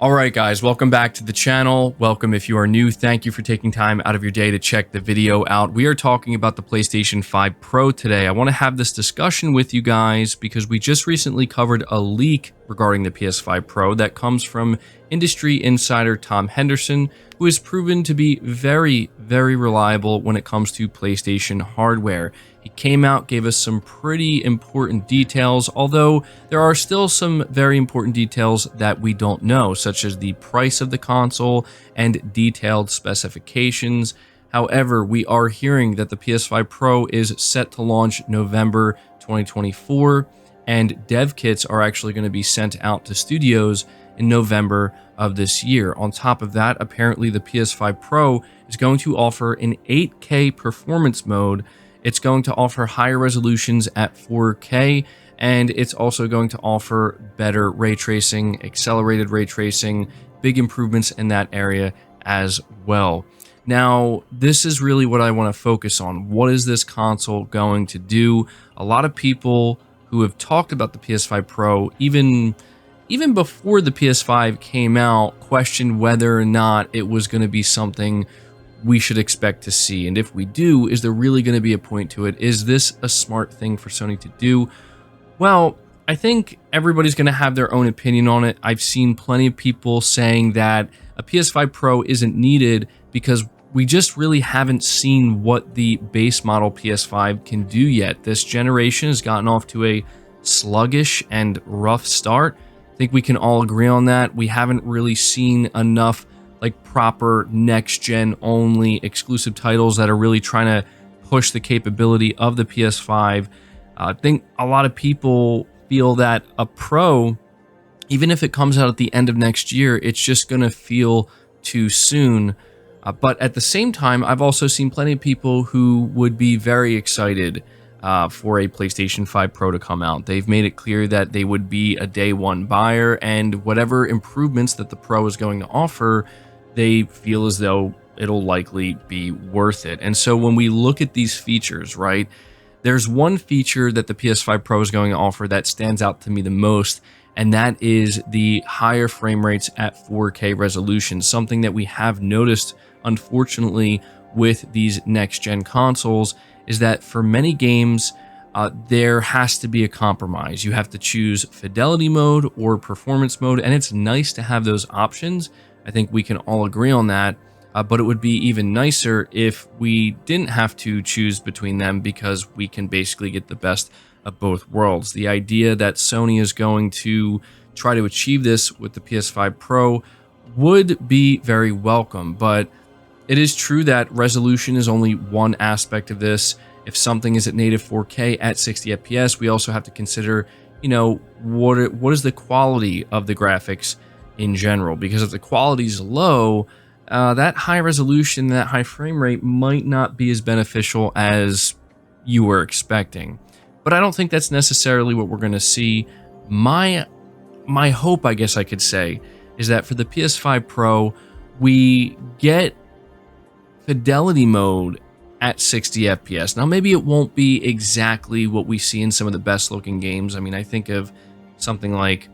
Alright guys, welcome back to the channel. Welcome if you are new. Thank you for taking time out of your day to check the video out. We are talking about the PlayStation 5 Pro today. I want to have this discussion with you guys because we just recently covered a leak regarding the PS5 Pro that comes from industry insider Tom Henderson, who has proven to be very reliable when it comes to PlayStation hardware. He came out, gave us some pretty important details, although there are still some very important details that we don't know, such as the price of the console and detailed specifications. However, we are hearing that the PS5 Pro is set to launch November 2024, and dev kits are actually going to be sent out to studios in November of this year. On top of that, apparently the PS5 Pro is going to offer an 8K performance mode. It's going to offer higher resolutions at 4K, and it's also going to offer better ray tracing, accelerated ray tracing, big improvements in that area as well. Now, this is really what I want to focus on. What is this console going to do? A lot of people who have talked about the PS5 Pro, even before the PS5 came out, questioned whether or not it was going to be something we should expect to see. And if we do, is there really going to be a point to it? Is this a smart thing for Sony to do? Well, I think everybody's going to have their own opinion on it. I've seen plenty of people saying that a PS5 Pro isn't needed because we just really haven't seen what the base model PS5 can do yet. This generation has gotten off to a sluggish and rough start. I think we can all agree on that. We haven't really seen enough like proper next-gen only exclusive titles that are really trying to push the capability of the PS5. I think a lot of people feel that a Pro, even if it comes out at the end of next year, it's just going to feel too soon. But at the same time, I've also seen plenty of people who would be very excited for a PlayStation 5 Pro to come out. They've made it clear that they would be a day one buyer, and whatever improvements that the Pro is going to offer, they feel as though it'll likely be worth it. And so when we look at these features, right, there's one feature that the PS5 Pro is going to offer that stands out to me the most, and that is the higher frame rates at 4K resolution, something that we have noticed, unfortunately, with these next-gen consoles, is that for many games, there has to be a compromise. You have to choose fidelity mode or performance mode, and it's nice to have those options. I think we can all agree on that, but it would be even nicer if we didn't have to choose between them because we can basically get the best of both worlds. The idea that Sony is going to try to achieve this with the PS5 Pro would be very welcome, but it is true that resolution is only one aspect of this. If something is at native 4K at 60 FPS, we also have to consider, you know, what is the quality of the graphics in general, because if the quality is low, that high resolution, that high frame rate might not be as beneficial as you were expecting. But I don't think that's necessarily what we're going to see. My hope, I guess I could say, is that for the PS5 Pro, we get fidelity mode at 60 FPS. Now, maybe it won't be exactly what we see in some of the best looking games. I mean, I think of something like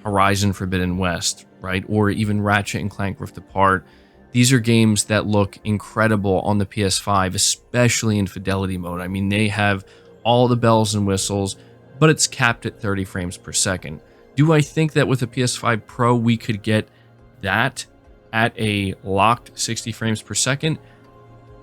Horizon Forbidden West, right? Or even Ratchet and Clank Rift Apart. These are games that look incredible on the PS5, especially in fidelity mode. I mean, they have all the bells and whistles, but it's capped at 30 frames per second. Do I think that with a PS5 Pro, we could get that at a locked 60 frames per second?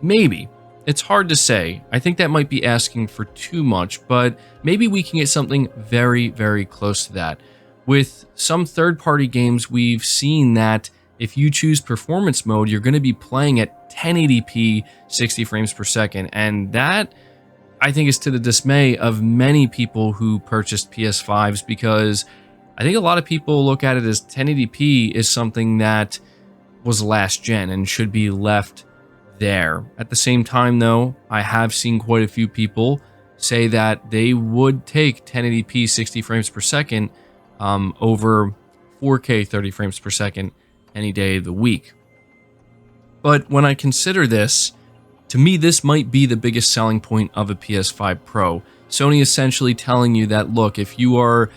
Maybe. It's hard to say. I think that might be asking for too much, but maybe we can get something very close to that. With some third-party games, we've seen that if you choose performance mode, you're going to be playing at 1080p 60 frames per second, and that, I think, is to the dismay of many people who purchased PS5s, because I think a lot of people look at it as 1080p is something that was last gen and should be left there. At the same time, though, I have seen quite a few people say that they would take 1080p 60 frames per second over 4K 30 frames per second any day of the week. But when I consider this, to me, this might be the biggest selling point of a PS5 Pro. Sony essentially telling you that, look, if you are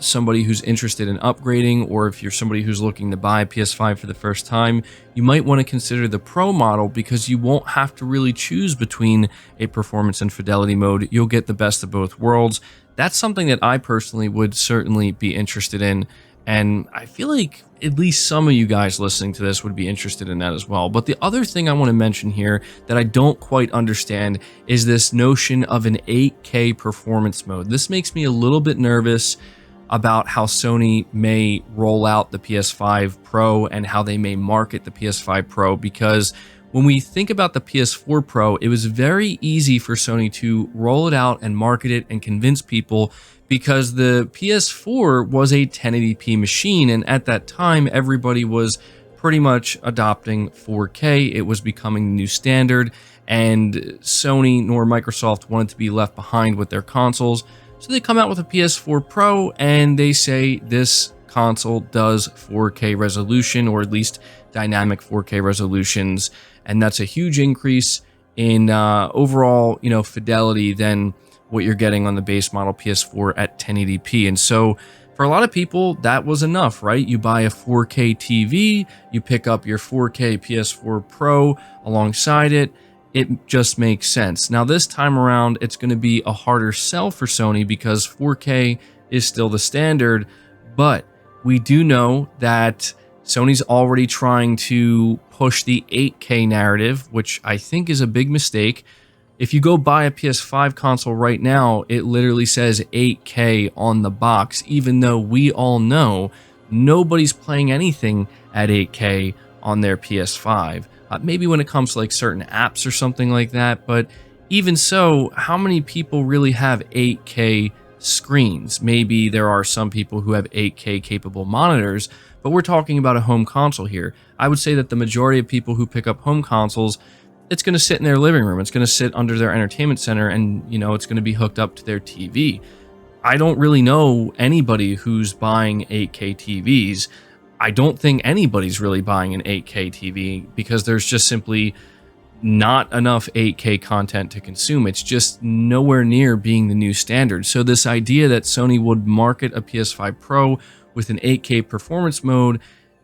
somebody who's interested in upgrading, or if you're somebody who's looking to buy a PS5 for the first time, you might want to consider the Pro model because you won't have to really choose between a performance and fidelity mode. You'll get the best of both worlds. That's something that I personally would certainly be interested in, and I feel like at least some of you guys listening to this would be interested in that as well. But the other thing I want to mention here that I don't quite understand is this notion of an 8K performance mode. This makes me a little bit nervous about how Sony may roll out the PS5 Pro and how they may market the PS5 Pro, because when we think about the PS4 Pro, it was very easy for Sony to roll it out and market it and convince people, because the PS4 was a 1080p machine, and at that time everybody was pretty much adopting 4K. It was becoming the new standard, and Sony nor Microsoft wanted to be left behind with their consoles. So they come out with a PS4 Pro and they say this console does 4K resolution, or at least dynamic 4K resolutions, and that's a huge increase in overall, fidelity than what you're getting on the base model PS4 at 1080p. And so for a lot of people, that was enough, right? You buy a 4K TV, you pick up your 4K PS4 Pro alongside it. It just makes sense. Now, this time around, it's going to be a harder sell for Sony because 4K is still the standard, but we do know that Sony's already trying to push the 8K narrative, which I think is a big mistake. If you go buy a PS5 console right now, it literally says 8K on the box, even though we all know nobody's playing anything at 8K on their PS5. Maybe when it comes to like certain apps or something like that, but even so, how many people really have 8K screens? Maybe there are some people who have 8K capable monitors, but we're talking about a home console here. I would say that the majority of people who pick up home consoles, it's going to sit in their living room. It's going to sit under their entertainment center, and it's going to be hooked up to their TV. I don't really know anybody who's buying 8K TVs. I don't think anybody's really buying an 8K TV because there's just simply not enough 8K content to consume. It's just nowhere near being the new standard. So this idea that Sony would market a PS5 Pro with an 8K performance mode,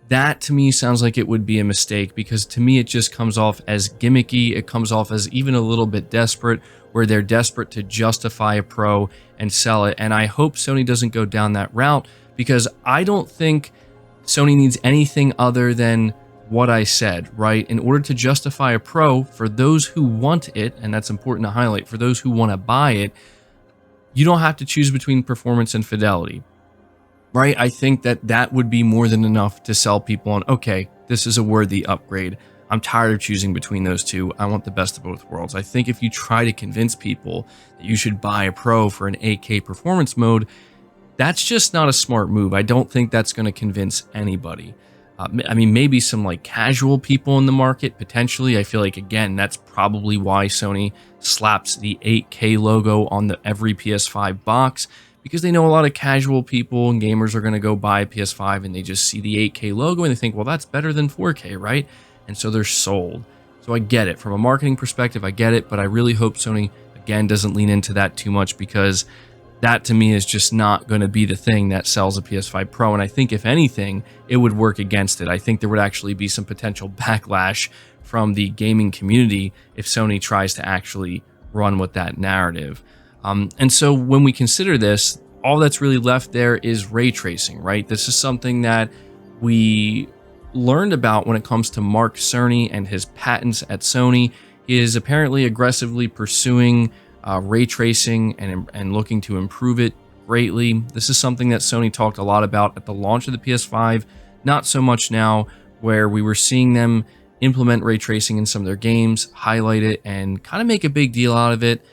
that to me sounds like it would be a mistake, because to me it just comes off as gimmicky. It comes off as even a little bit desperate, where they're desperate to justify a Pro and sell it. And I hope Sony doesn't go down that route, because I don't think Sony needs anything other than what I said, right? In order to justify a Pro, for those who want it, and that's important to highlight, for those who want to buy it, you don't have to choose between performance and fidelity, right? I think that that would be more than enough to sell people on, okay, this is a worthy upgrade. I'm tired of choosing between those two. I want the best of both worlds. I think if you try to convince people that you should buy a Pro for an 8K performance mode, that's just not a smart move. I don't think that's going to convince anybody. I mean, maybe some like casual people in the market, potentially. I feel like, again, that's probably why Sony slaps the 8K logo on every PS5 box, because they know a lot of casual people and gamers are going to go buy a PS5 and they just see the 8K logo and they think, well, that's better than 4K, right? And so they're sold. So I get it. From a marketing perspective, I get it, but I really hope Sony, again, doesn't lean into that too much, because that to me is just not going to be the thing that sells a PS5 Pro. And I think if anything, it would work against it. I think there would actually be some potential backlash from the gaming community if Sony tries to actually run with that narrative. And so when we consider this, all that's really left there is ray tracing, right? This is something that we learned about when it comes to Mark Cerny and his patents at Sony. He is apparently aggressively pursuing ray tracing and looking to improve it greatly. This is something that Sony talked a lot about at the launch of the PS5, not so much now, where we were seeing them implement ray tracing in some of their games, highlight it, and kind of make a big deal out of it.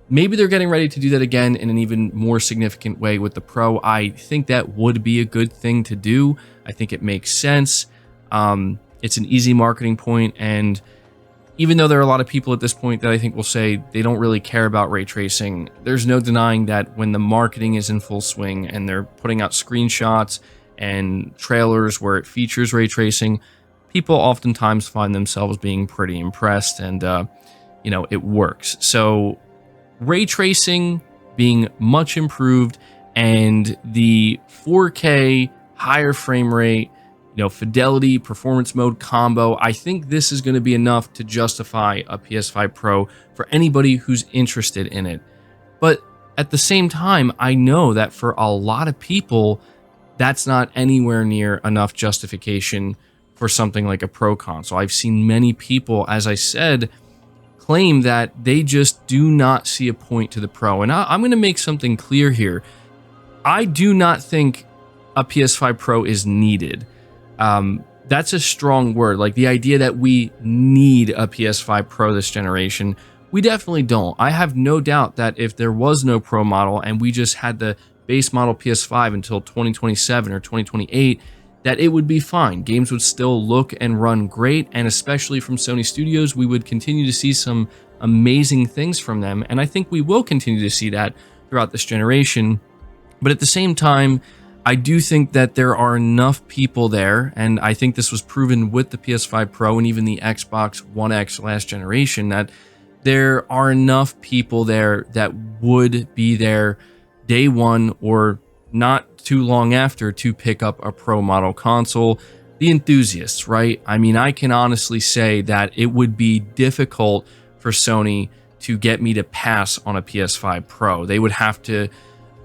Maybe they're getting ready to do that again in an even more significant way with the Pro. I think that would be a good thing to do. I think it makes sense. It's an easy marketing point, and even though there are a lot of people at this point that I think will say they don't really care about ray tracing, there's no denying that when the marketing is in full swing and they're putting out screenshots and trailers where it features ray tracing, people oftentimes find themselves being pretty impressed, and it works. So ray tracing being much improved and the 4K higher frame rate, fidelity, performance mode combo, I think this is going to be enough to justify a PS5 Pro for anybody who's interested in it. But at the same time, I know that for a lot of people, that's not anywhere near enough justification for something like a Pro console. I've seen many people, as I said, claim that they just do not see a point to the Pro. And I'm going to make something clear here. I do not think a PS5 Pro is needed. That's a strong word. Like the idea that we need a PS5 Pro this generation, we definitely don't. I have no doubt that if there was no Pro model and we just had the base model PS5 until 2027 or 2028, that it would be fine. Games would still look and run great, and especially from Sony Studios, we would continue to see some amazing things from them, and I think we will continue to see that throughout this generation. But at the same time, I do think that there are enough people there, and I think this was proven with the PS5 Pro and even the Xbox One X last generation, that there are enough people there that would be there day one or not too long after to pick up a Pro model console. The enthusiasts, right? I mean, I can honestly say that it would be difficult for Sony to get me to pass on a PS5 Pro. They would have to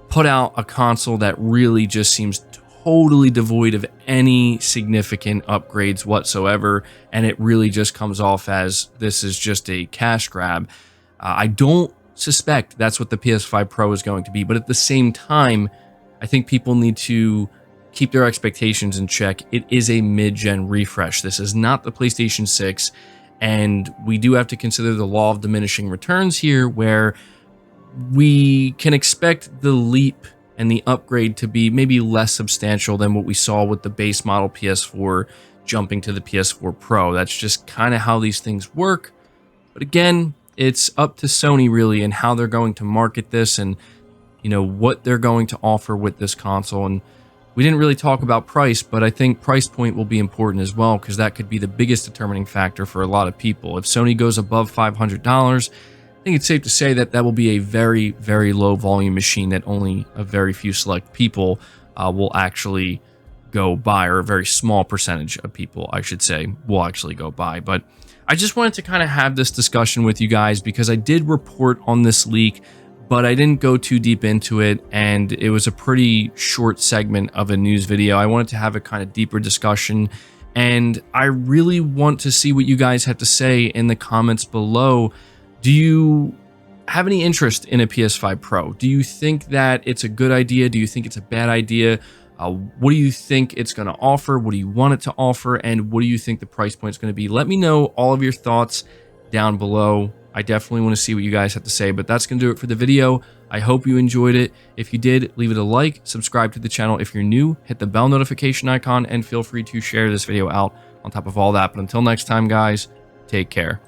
put out a console that really just seems totally devoid of any significant upgrades whatsoever, and it really just comes off as this is just a cash grab. I don't suspect that's what the PS5 Pro is going to be, but at the same time, I think people need to keep their expectations in check. It is a mid-gen refresh. This is not the PlayStation 6, and we do have to consider the law of diminishing returns here, where we can expect the leap and the upgrade to be maybe less substantial than what we saw with the base model PS4 jumping to the PS4 Pro. That's just kind of how these things work. But again, it's up to Sony really and how they're going to market this and what they're going to offer with this console. And we didn't really talk about price, but I think price point will be important as well, because that could be the biggest determining factor for a lot of people. If Sony goes above $500, I think it's safe to say that that will be a very, very low volume machine that only a very few select people will actually go buy, or a very small percentage of people, I should say, will actually go buy. But I just wanted to kind of have this discussion with you guys because I did report on this leak, but I didn't go too deep into it, and it was a pretty short segment of a news video. I wanted to have a kind of deeper discussion, and I really want to see what you guys have to say in the comments below. Do you have any interest in a PS5 Pro? Do you think that it's a good idea? Do you think it's a bad idea? What do you think it's going to offer? What do you want it to offer? And what do you think the price point is going to be? Let me know all of your thoughts down below. I definitely want to see what you guys have to say, but that's going to do it for the video. I hope you enjoyed it. If you did, leave it a like, subscribe to the channel if you're new, hit the bell notification icon, and feel free to share this video out on top of all that. But until next time, guys, take care.